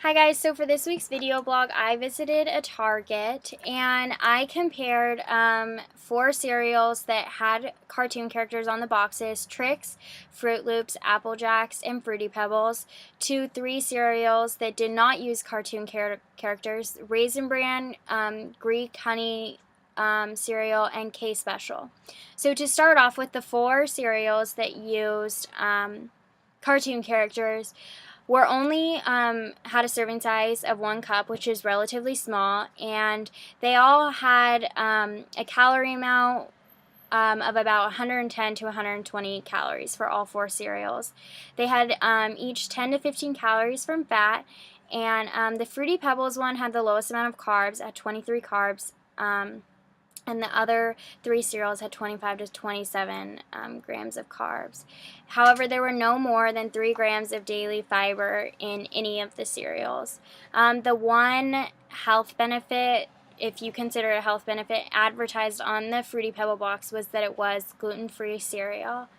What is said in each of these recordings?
Hi guys, so for this week's video blog, I visited a Target and I compared 4 cereals that had cartoon characters on the boxes, Trix, Fruit Loops, Apple Jacks, and Fruity Pebbles, to 3 cereals that did not use cartoon characters, Raisin Bran, Greek Honey cereal, and K Special. So to start off with the 4 cereals that used cartoon characters, were only had a serving size of 1 cup, which is relatively small, and they all had a calorie amount of about 110 to 120 calories for all 4 cereals. They had each 10 to 15 calories from fat, and the Fruity Pebbles one had the lowest amount of carbs at 23 carbs. And the other 3 cereals had 25 to 27 grams of carbs. However, there were no more than 3 grams of daily fiber in any of the cereals. The one health benefit, if you consider it a health benefit, advertised on the Fruity Pebble box was that it was gluten-free cereal.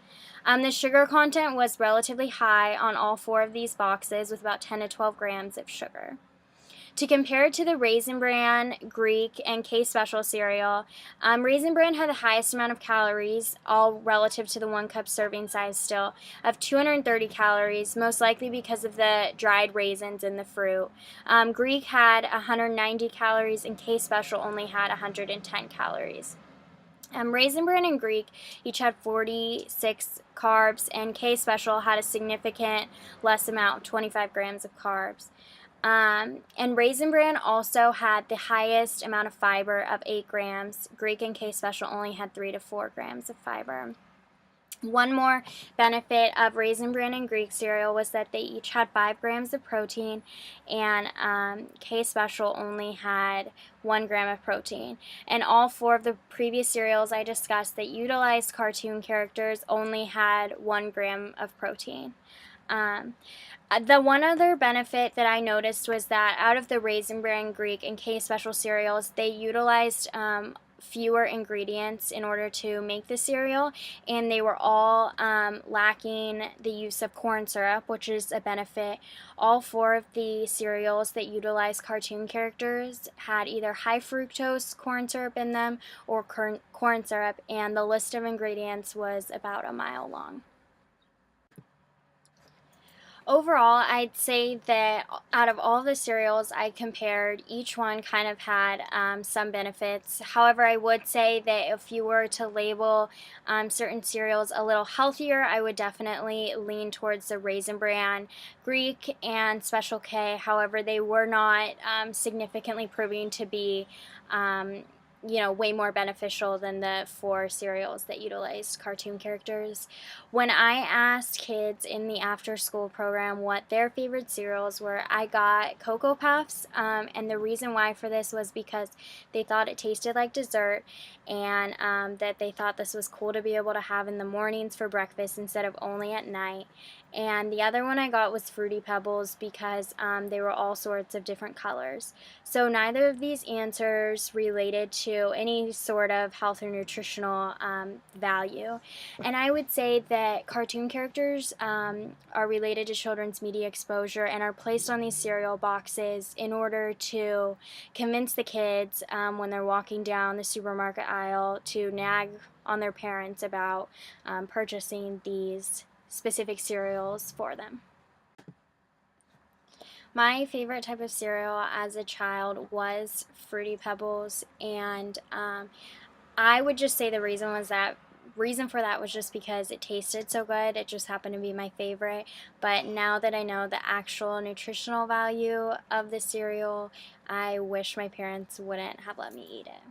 The sugar content was relatively high on all 4 of these boxes, with about 10 to 12 grams of sugar. To compare it to the Raisin Bran, Greek, and K Special cereal, Raisin Bran had the highest amount of calories, all relative to the 1 cup serving size still, of 230 calories, most likely because of the dried raisins in the fruit. Greek had 190 calories, and K Special only had 110 calories. Raisin Bran and Greek each had 46 carbs, and K Special had a significant less amount, 25 grams of carbs. And Raisin Bran also had the highest amount of fiber of 8 grams. Greek and K Special only had 3 to 4 grams of fiber. One more benefit of Raisin Bran and Greek cereal was that they each had 5 grams of protein, and K Special only had 1 gram of protein. And all 4 of the previous cereals I discussed that utilized cartoon characters only had 1 gram of protein. The one other benefit that I noticed was that out of the Raisin Bran, Greek, and K Special cereals, they utilized fewer ingredients in order to make the cereal, and they were all lacking the use of corn syrup, which is a benefit. All 4 of the cereals that utilized cartoon characters had either high fructose corn syrup in them or corn syrup, and the list of ingredients was about a mile long. Overall, I'd say that out of all the cereals I compared, each one kind of had some benefits. However, I would say that if you were to label certain cereals a little healthier, I would definitely lean towards the Raisin Bran, Greek, and Special K. However, they were not significantly proving to be way more beneficial than the 4 cereals that utilized cartoon characters. When I asked kids in the after-school program what their favorite cereals were, I got Cocoa Puffs, and the reason why for this was because they thought it tasted like dessert, and that they thought this was cool to be able to have in the mornings for breakfast instead of only at night. And the other one I got was Fruity Pebbles because they were all sorts of different colors. So neither of these answers related to any sort of health or nutritional value. And I would say that cartoon characters are related to children's media exposure and are placed on these cereal boxes in order to convince the kids when they're walking down the supermarket aisle to nag on their parents about purchasing these specific cereals for them. My favorite type of cereal as a child was Fruity Pebbles, and I would just say the reason for that was just because it tasted so good. It just happened to be my favorite. But now that I know the actual nutritional value of the cereal, I wish my parents wouldn't have let me eat it.